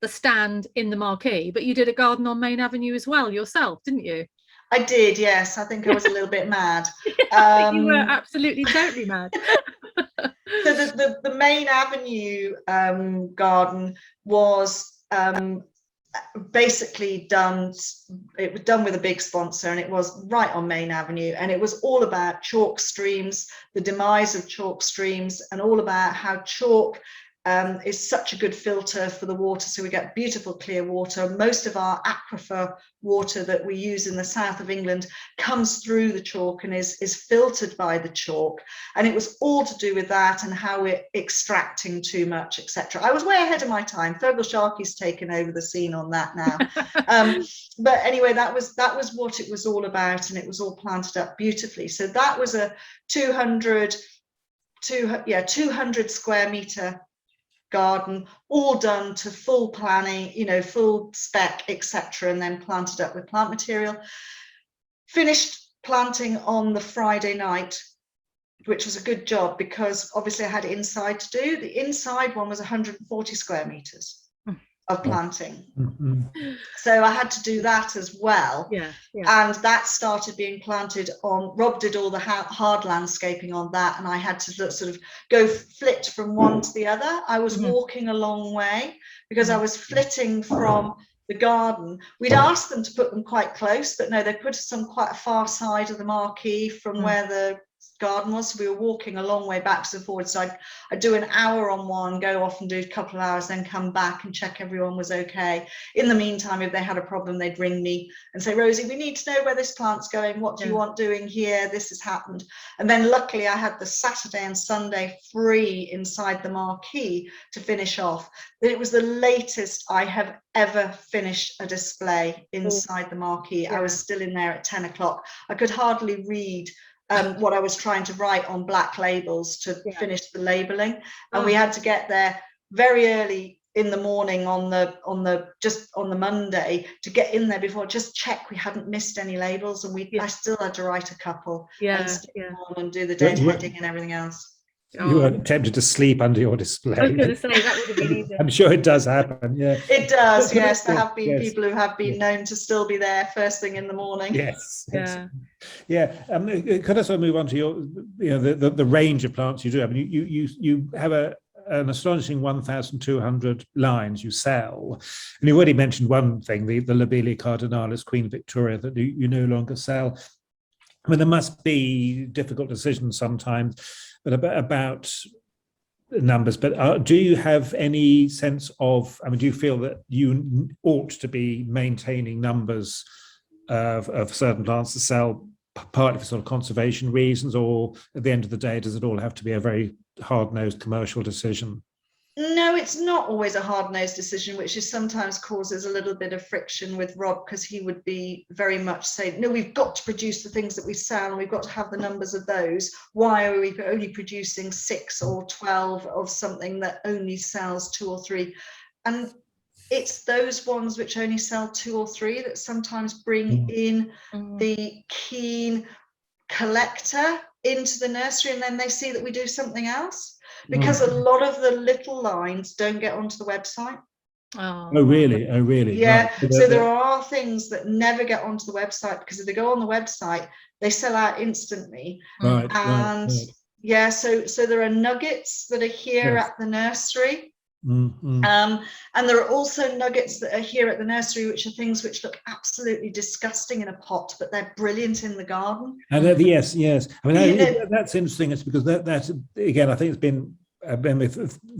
the stand in the marquee, but you did a garden on Main Avenue as well yourself, didn't you? I did, yes. I think I was a little bit mad. You were absolutely totally mad. So the Main Avenue garden was basically done. It was done with a big sponsor, and it was right on Main Avenue, and it was all about chalk streams, the demise of chalk streams, and all about how chalk is such a good filter for the water. So we get beautiful clear water. Most of our aquifer water that we use in the south of England comes through the chalk and is filtered by the chalk. And it was all to do with that and how we're extracting too much, etc. I was way ahead of my time. Fergal Sharkey's taken over the scene on that now. But anyway, that was what it was all about, and it was all planted up beautifully. So that was a 200 square metre garden, all done to full planning, full spec, etc., and then planted up with plant material. Finished planting on the Friday night, which was a good job because obviously I had inside to do. The inside one was 140 square meters of planting. So I had to do that as well. And that started being planted on, Rob did all the hard landscaping on that, and I had to sort of go flit from one to the other. I was walking a long way because I was flitting from the garden. We'd asked them to put them quite close, but no, they put us on quite a far side of the marquee from where the garden was. So we were walking a long way backwards and forwards. So I'd do an hour on one, go off and do a couple of hours, then come back and check everyone was okay. In the meantime, if they had a problem, they'd ring me and say, Rosy, we need to know where this plant's going. What do you want doing here? This has happened. And then luckily I had the Saturday and Sunday free inside the marquee to finish off. Then it was the latest I have ever finished a display inside the marquee. I was still in there at 10 o'clock. I could hardly read what I was trying to write on black labels to finish the labeling, and we had to get there very early in the morning on the Monday to get in there before, just check we hadn't missed any labels, and I still had to write a couple and do the deadheading and everything else. You were tempted to sleep under your display. I was going to say that would have been easy. I'm sure it does happen. Yeah, it does. Yes, there have been people who have been known to still be there first thing in the morning. Yes. Could I sort of move on to your, the range of plants you do? I mean, you have an astonishing 1,200 lines you sell, and you already mentioned one thing, the Lobelia cardinalis, Queen Victoria, that you no longer sell. I mean, there must be difficult decisions sometimes, but about numbers, but do you have any sense of, I mean, do you feel that you ought to be maintaining numbers of certain plants to sell, partly for sort of conservation reasons, or at the end of the day, does it all have to be a very hard-nosed commercial decision? No, it's not always a hard-nosed decision, which is sometimes causes a little bit of friction with Rob, because he would be very much saying, no, we've got to produce the things that we sell and we've got to have the numbers of those. Why are we only producing 6 or 12 of something that only sells 2 or 3? And it's those ones which only sell 2 or 3 that sometimes bring in the keen collector into the nursery, and then they see that we do something else. Because a lot of the little lines don't get onto the website. Oh, really? Oh, really? Yeah. Right. So there are things that never get onto the website, because if they go on the website, they sell out instantly. Right. And right. yeah, so there are nuggets that are here at the nursery. And there are also nuggets that are here at the nursery, which are things which look absolutely disgusting in a pot, but they're brilliant in the garden. And yes. I mean, that's interesting. It's because that again, I think it's been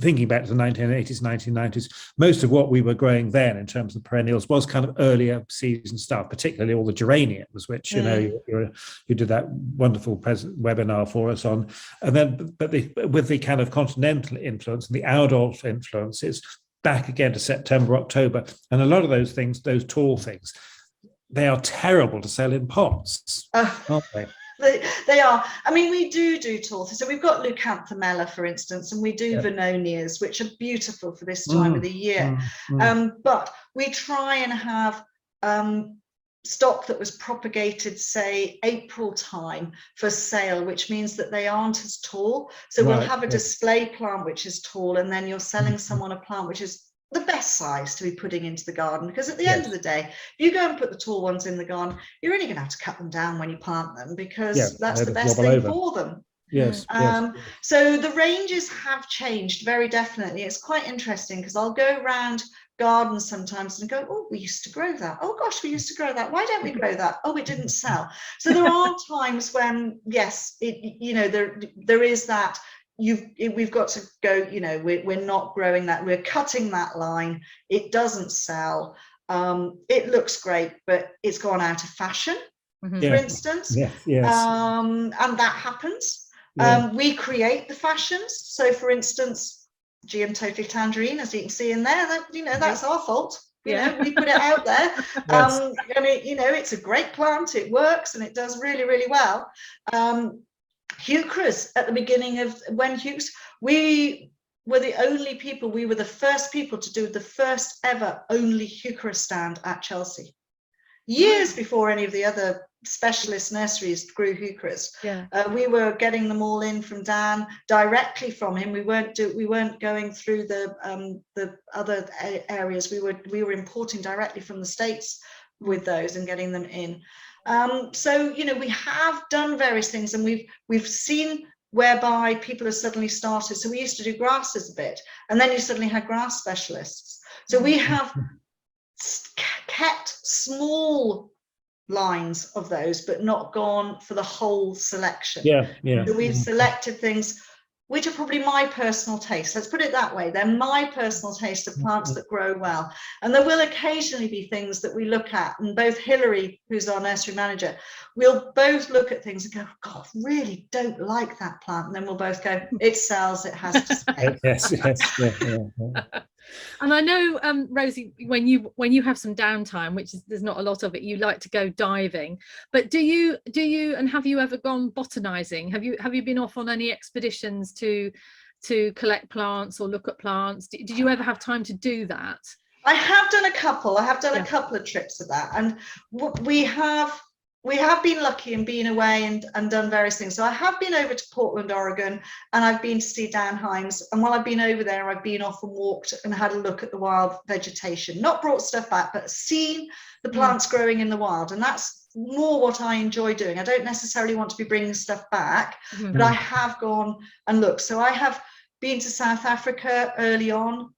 thinking back to the 1980s, 1990s, most of what we were growing then in terms of perennials was kind of earlier season stuff, particularly all the geraniums, which you did that wonderful webinar for us on. And then, but with the kind of continental influence and the adult influence, it's back again to September, October, and a lot of those things, those tall things, they are terrible to sell in pots, aren't they? They are. I mean, we do tall things. So we've got Leucanthamella, for instance, and we do Venonias, which are beautiful for this time of the year. But we try and have stock that was propagated, say, April time for sale, which means that they aren't as tall. So we'll have a display plant which is tall, and then you're selling someone a plant which is the best size to be putting into the garden, because at the end of the day, if you go and put the tall ones in the garden, you're only going to have to cut them down when you plant them, because that's the best thing for them. So the ranges have changed very definitely. It's quite interesting, because I'll go around gardens sometimes and go, oh, we used to grow that. Oh gosh, we used to grow that. Why don't we grow that? Oh, it didn't sell. So there are times when, yes, there is that. We've got to go, we're not growing that, we're cutting that line, it doesn't sell, it looks great, but it's gone out of fashion, for instance. And that happens. We create the fashions. So for instance, GM Totally Tangerine, as you can see in there, that's our fault. We put it out there. And it's a great plant, it works, and it does really, really well. Heucheras at the beginning of when we were the first people to do the first ever only Heuchera stand at Chelsea, years before any of the other specialist nurseries grew Heucheras. We were getting them all in from Dan, directly from him. We weren't going through the other areas. We were importing directly from the States with those and getting them in. So we have done various things, and we've seen whereby people have suddenly started. So we used to do grasses a bit, and then you suddenly had grass specialists. So we have kept small lines of those, but not gone for the whole selection. So we've selected things which are probably my personal taste. Let's put it that way. They're my personal taste of plants that grow well. And there will occasionally be things that we look at, and both Hilary, who's our nursery manager, we'll both look at things and go, God, really don't like that plant. And then we'll both go, it sells, it has to stay. Yes. And I know, Rosie, when you have some downtime, which is, there's not a lot of it, you like to go diving. But do you and have you ever gone botanizing? Have you been off on any expeditions to collect plants or look at plants? Did you ever have time to do that? I have done a couple. A couple of trips of that, and we have been lucky and been away and done various things. So I have been over to Portland, Oregon, and I've been to see Dan Himes. And while I've been over there, I've been off and walked and had a look at the wild vegetation, not brought stuff back, but seen the plants growing in the wild. And that's more what I enjoy doing. I don't necessarily want to be bringing stuff back, but I have gone and looked. So I have been to South Africa early on,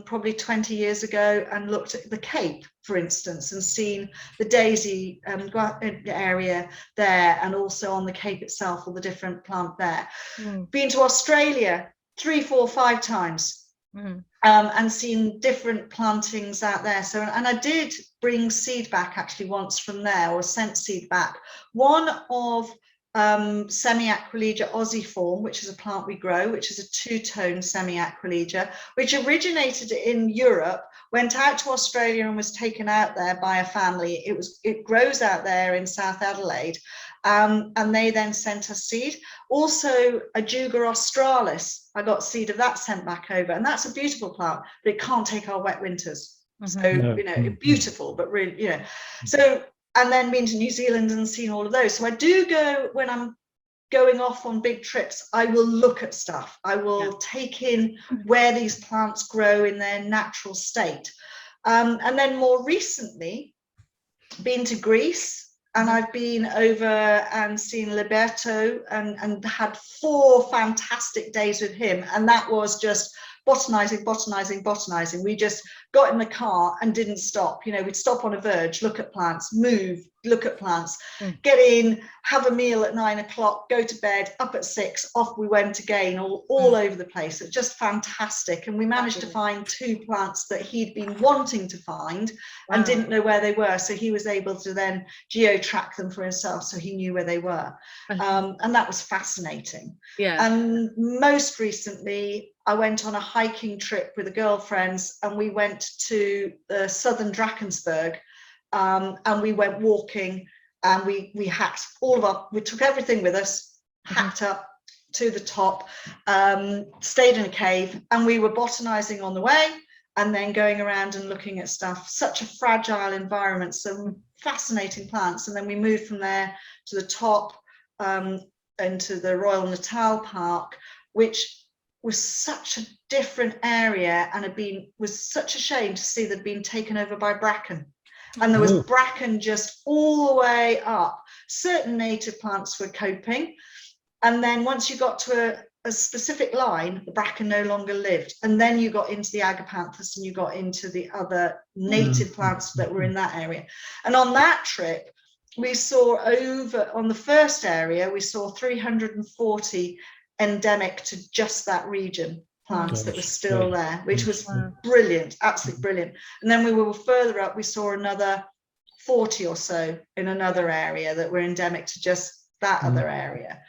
probably 20 years ago, and looked at the Cape, for instance, and seen the daisy area there, and also on the Cape itself, all the different plant there. Been to Australia 3, 4, 5 times. And seen different plantings out there. So, and I did bring seed back actually once from there, or sent seed back. One of semi-aquilegia oziform, which is a plant we grow, which is a 2-tone semi-aquilegia, which originated in Europe, went out to Australia and was taken out there by a family. It grows out there in South Adelaide. And they then sent us seed. Also, a Juga australis, I got seed of that sent back over, and that's a beautiful plant, but it can't take our wet winters. So, you know, beautiful, but really, you know. So, and then been to New Zealand and seen all of those. So I do go, when I'm going off on big trips, I will look at stuff. I will take in where these plants grow in their natural state. And then more recently, been to Greece. And I've been over and seen Liberto and had 4 fantastic days with him. And that was just botanizing. We just got in the car and didn't stop. You know, we'd stop on a verge, look at plants, move, look at plants, get in, have a meal at 9 o'clock, go to bed, up at 6, off we went again, all over the place. It's just fantastic. And we managed to find 2 plants that he'd been wanting to find and didn't know where they were. So he was able to then geo-track them for himself, so he knew where they were. And that was fascinating. And most recently, I went on a hiking trip with the girlfriends, and we went to the southern Drakensberg, and we went walking, and we hacked we took everything with us, hacked up to the top, stayed in a cave, and we were botanizing on the way, and then going around and looking at stuff. Such a fragile environment, some fascinating plants. And then we moved from there to the top, into the Royal Natal Park, which was such a different area, and was such a shame to see they'd been taken over by bracken. And there was bracken just all the way up. Certain native plants were coping. And then once you got to a specific line, the bracken no longer lived. And then you got into the agapanthus, and you got into the other native plants that were in that area. And on that trip, we saw on the first area, we saw 340 endemic to just that region plants that were still there, which was brilliant, absolutely brilliant. And then we were further up, we saw another 40 or so in another area that were endemic to just that other area.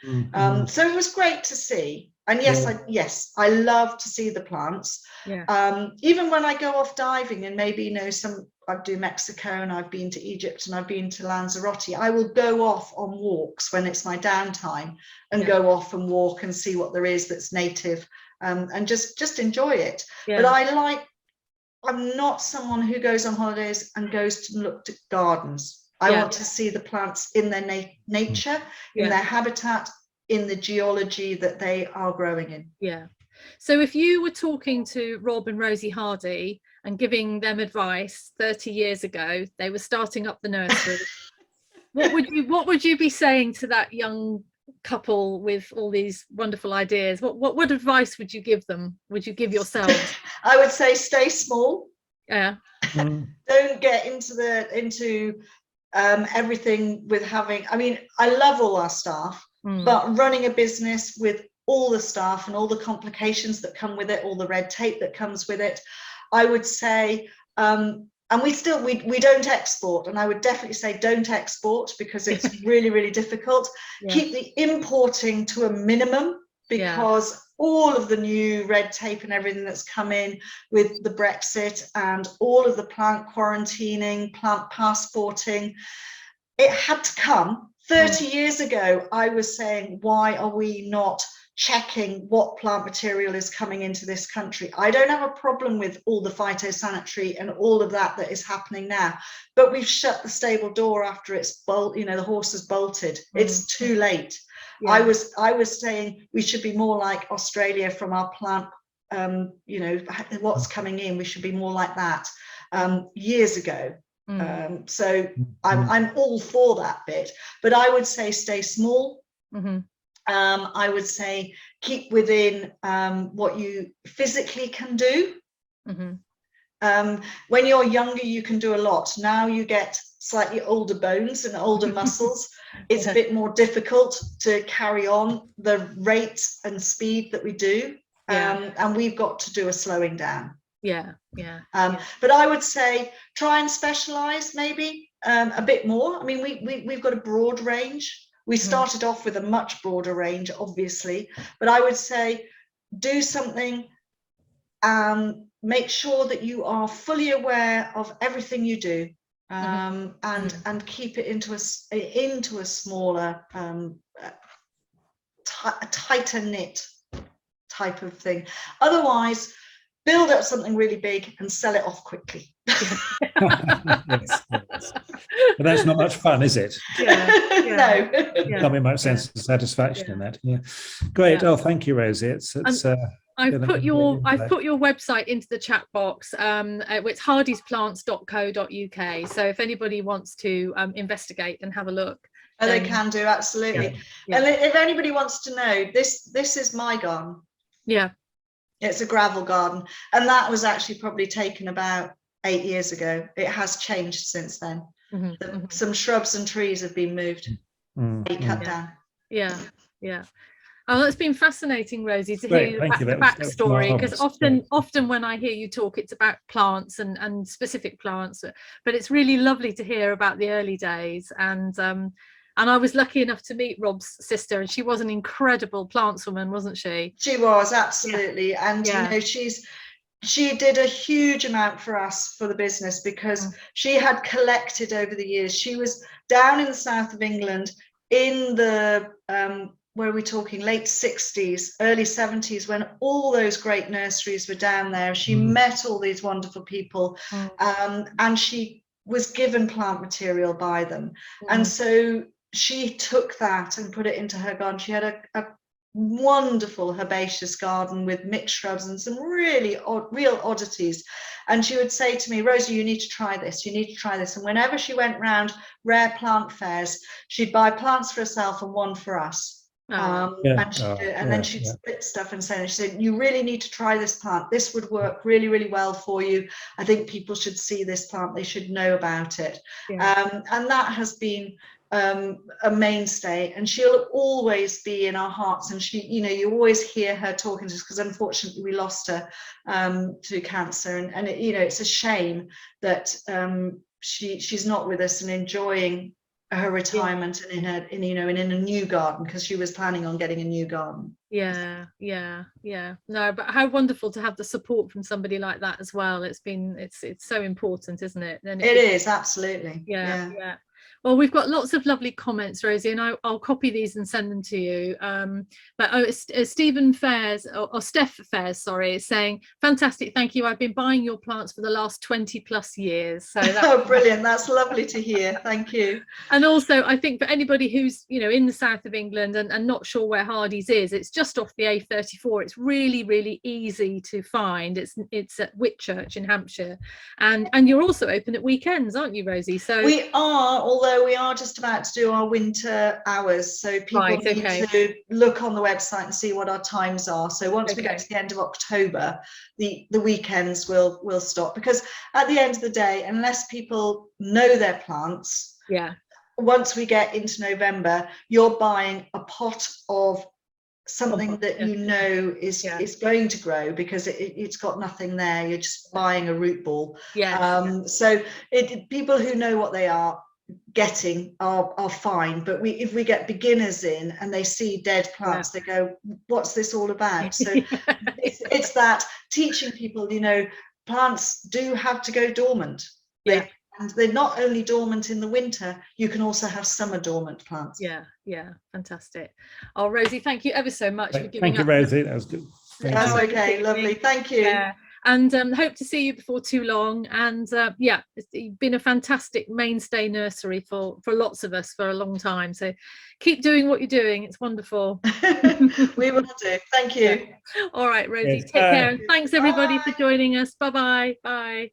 So it was great to see. And yes, I love to see the plants. Even when I go off diving, and maybe, you know, I do Mexico, and I've been to Egypt, and I've been to Lanzarote, I will go off on walks when it's my downtime, and go off and walk and see what there is that's native, and just enjoy it. But I'm not someone who goes on holidays and goes to look at gardens. I want to see the plants in their nature, in their habitat, in the geology that they are growing in. So if you were talking to Rob and Rosy Hardy and giving them advice 30 years ago, they were starting up the nursery, what would you be saying to that young couple with all these wonderful ideas? What advice would you give them? Would you give yourselves? I would say stay small. Don't get into everything with having, I mean, I love all our staff, but running a business with all the staff and all the complications that come with it, all the red tape that comes with it, I would say, and we don't export, and I would definitely say don't export, because it's really, really difficult. Keep the importing to a minimum, because all of the new red tape and everything that's come in with the Brexit and all of the plant quarantining, plant passporting, it had to come. 30 years ago, I was saying, why are we not checking what plant material is coming into this country? I don't have a problem with all the phytosanitary and all of that is happening now, but we've shut the stable door after it's the horse has bolted. It's too late. I was saying we should be more like Australia from our plant, what's coming in, we should be more like that years ago. So I'm all for that bit, but I would say stay small. I would say keep within what you physically can do. When you're younger, you can do a lot. Now you get slightly older bones and older muscles. It's a bit more difficult to carry on the rate and speed that we do. and we've got to do a slowing down. But I would say try and specialize maybe a bit more. I mean, we've got a broad range. We started off with a much broader range, obviously, but I would say do something, make sure that you are fully aware of everything you do, and keep it into a smaller, tighter knit type of thing. Otherwise, build up something really big and sell it off quickly. Yes. But that's not much fun, is it? No. Can't be much sense of satisfaction in that. Great. Oh, thank you, Rosie. I've put your website into the chat box. It's hardysplants.co.uk. So if anybody wants to investigate and have a look, they can do, absolutely. And if anybody wants to know, this is my garden. It's a gravel garden, and that was actually probably taken about 8 years ago. It has changed since then. Some shrubs and trees have been moved, cut down. Oh, it's been fascinating, Rosie, to hear the backstory, because often when I hear you talk, it's about plants and specific plants, but it's really lovely to hear about the early days. And I was lucky enough to meet Rob's sister, and she was an incredible plantswoman, wasn't she? She was, absolutely. And you know, she did a huge amount for us for the business, because she had collected over the years. She was down in the south of England in the where are we talking, late 60s, early 70s, when all those great nurseries were down there. She met all these wonderful people, and she was given plant material by them. And so she took that and put it into her garden. She had a wonderful herbaceous garden with mixed shrubs and some really real oddities. And she would say to me, Rosie, you need to try this, you need to try this. And whenever she went round rare plant fairs, she'd buy plants for herself and one for us. Then she'd split stuff and say, she said, you really need to try this plant. This would work really, really well for you. I think people should see this plant. They should know about it. And that has been a mainstay, and she'll always be in our hearts. And she, you know, you always hear her talking to us, because unfortunately we lost her to cancer, and it, you know, it's a shame that she's not with us and enjoying her retirement and in a new garden, because she was planning on getting a new garden. No, but how wonderful to have the support from somebody like that as well. It's so important, isn't it? And it is, absolutely. Well, we've got lots of lovely comments, Rosie, and I'll copy these and send them to you. But Stephen Fairs, or Steph Fairs, sorry, is saying, fantastic, thank you. I've been buying your plants for the last 20 plus years. So that's brilliant. That's lovely to hear. Thank you. And also, I think for anybody who's, you know, in the south of England and not sure where Hardy's is, it's just off the A34. It's really, really easy to find. It's at Whitchurch in Hampshire. And you're also open at weekends, aren't you, Rosie? So we are, although we are just about to do our winter hours, so people need to look on the website and see what our times are. So once we get to the end of October, the weekends will stop, because at the end of the day, unless people know their plants, once we get into November, you're buying a pot of something that you know is going to grow, because it's got nothing there. You're just buying a root ball. So people who know what they are getting are fine, but if we get beginners in and they see dead plants, they go, what's this all about? So it's that teaching people, you know, plants do have to go dormant. And they're not only dormant in the winter, you can also have summer dormant plants. Fantastic. Oh, Rosie, thank you ever so much for giving Thank you, Rosie. That was good. That's okay, lovely. Thank you. And hope to see you before too long. And it's been a fantastic mainstay nursery for lots of us for a long time. So keep doing what you're doing. It's wonderful. We will do. Thank you. All right, Rosie, take care. And thanks everybody for joining us. Bye-bye. Bye.